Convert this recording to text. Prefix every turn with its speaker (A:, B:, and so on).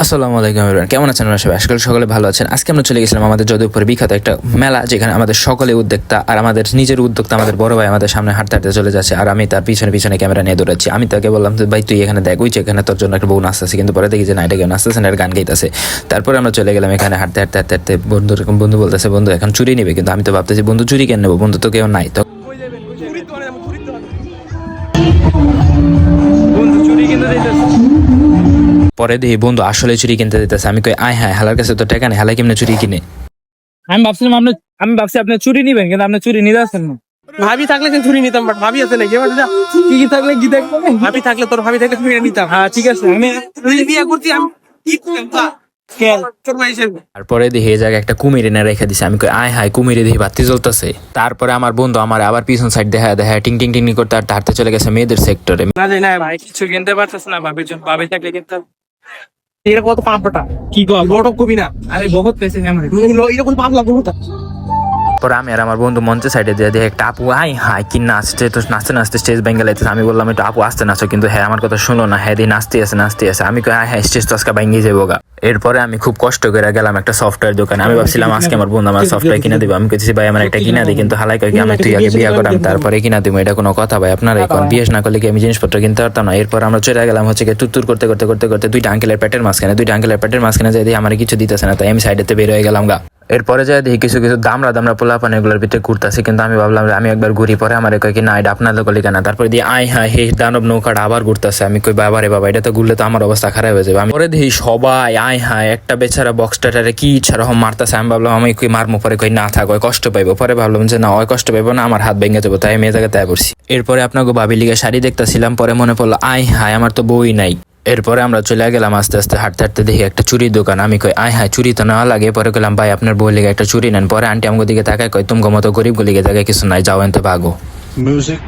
A: আসসালামু আলাইকুম এভরিওয়ান, কেমন আছেন আপনারা সবাই? আজকাল সকলে ভালো আছেন। আজকে আমরা চলে গেছিলাম আমাদের যদুপুরে বিখ্যাত একটা মেলা, যেখানে আমাদের সকলে উদ্যোক্তা আর আমাদের নিজের উদ্যোক্তা আমাদের বড় ভাই আমাদের সামনে হাঁটতে হাঁটতে চলে যাচ্ছে, আর আমি তার পিছনে পিছনে ক্যামেরা নিয়ে দৌড়াচ্ছি। আমি তাকে বললাম যে ভাই তুই এখানে দেখ, ওই যে এখানে তোর জন্য একটা বউ নাচতেছে, কিন্তু পরে দেখি যে না, এটা কেউ নাচতেছে না, এর গান গাইতেছে। তারপরে আমরা চলে গেলাম এখানে হাঁটতে হাঁটতে হাঁটতে হাঁটতে। বন্ধু বলতেছে বন্ধু এখন চুরি নিবে, কিন্তু আমি তো ভাবতেছি বন্ধু চুরি কেন নেবো, বন্ধু তো কেউ নাই। তো পরে দেখি বন্ধু আসলে চুরি কিনতে দিতেছে। আমি কই আয় হ্যাঁ, হালার কাছে তো টাকা নেই, হালা কেমনে চুরি কিনে?
B: আমি ভাবছি আপনি চুরি নিবেন, কিন্তু আপনি চুরি নিতে আসছেন না।
C: ভাবি থাকলে তো চুরি নিতাম, বাট ভাবি আছে নাকি?
B: কি কি থাকলে কি দেখবেন?
C: ভাবি থাকলে তোর ভাবি থাকলে চুরি নিতাম।
B: হ্যাঁ ঠিক আছে, আমি
C: বিয়ে করছি আমি কি করতাম? তোর ভাই হিসেবে
A: তারপরে দেখি এই জায়গায় একটা কুমির এনে রেখে দিছে। আমি কই আয় হায়, কুমিরে দেখি বাতি জ্বলতেছে। তারপরে আমার বন্ধু আমার আবার পিছন সাইড দেখা দেখা টিং টিং টিং করতে হাঁটতে হাঁটতে চলে গেছে মেয়েদের সেক্টরে।
C: না যাই না ভাই,
B: ভাই কিছু কিনতে পারতেছ না, ভাবির জন্য ভাবি থাকলে কিনতে।
C: এরকম কত পাঁপটা
B: কি গো
C: বড় কবি না,
B: আরে বহুত পেয়েছে আমার।
C: এরকম পাপ লাগবো না।
A: পরে আমি আর আমার বন্ধু মঞ্চের সাইডে দিয়ে দেখে একটা আপু আয় হায় কি নাচছে, তো নাচতে নাচতে স্টেজ ভেঙে লাইতেছে। আমি বললাম একটু আপু আসতে নাচো, কিন্তু হ্যাঁ আমার কথা শুনো না, হ্যাঁ দিয়ে নাচতে আছে। আমি কই হ্যাঁ স্টেজ তো আজকে ভেঙে যাবো গা। এরপরে আমি খুব কষ্ট করে গেলাম একটা সফটওয়্যার দোকানে। আমি ভাবছিলাম আজকে আমার বন্ধু আমার সফটওয়্যার কিনে দিবে। আমি কইছি ভাই আমার একটা কিনা দিই, কিন্তু হালাই কই কি আমি তুই আগে বিয়ে করাম তারপরে কিনা দিব, এটা কোনো কথা ভাই? আপনারা এখন বিয়ে না করলে কি আমি জিনিসপত্র কিনতে পারতাম না? এরপর আমরা চলে গেলাম হচ্ছে কি তুত্তুর করতে করতে করতে করতে দুইটা আঙ্কেলের পেটের মাঝখানে যাই দিয়ে আমার কিছু দিতেছে না, তাই আমি সাইডেতে বের হয়ে গেলাম গা। এরপরে যাই দেখি কিছু কিছু দামরা পোলাপান এগুলোর ভিতরে ঘুরতেছে, কিন্তু আমি ভাবলাম যে আমি একবার ঘুরি। পরে আমার কয় কি না এটা আপনাদের গলি কেনা। তারপরে দিয়ে আয় হ্যাঁ হে দানব নৌকাটা আবার ঘুরতেছে। আমি কই বাবা রে বাবা, এটা তো ঘুরলে তো আমার অবস্থা খারাপ হয়ে যাবে। আমি পরে দেখি সবাই আয় হ্যাঁ একটা বেচারা বক্সটারে কি ইচ্ছা রকম মারতেছে। আমি ভাবলাম আমি কই মারমো, পরে কই না থাক, ওই কষ্ট পাইবো। পরে ভাবলাম যে না ওই কষ্ট পাইবো না, আমার হাত ভেঙে যাবো, তাই আমি এ জায়গায় তাই করছি। এরপরে আপনাকে ভাবি লিগে শাড়ি দেখতেছিলাম, পরে মনে পড়লো আয় হায় আমার তো বই নাই। এরপরে আমরা চলে গেলাম আস্তে আস্তে হাঁটতে হাঁটতে দেখি একটা চুরির দোকান। আমি কই আয় হ্যাঁ চুরি তো নেওয়া লাগে। পরে গেলাম ভাই আপনার বই লেগে একটা চুরি নেন। পরে আন্টি আমাকে দিকে তাকায় কই তোমার মতো গরিব গলিকে জায়গায় কিছু নাই, যাও এনতে ভাগো।
D: Music.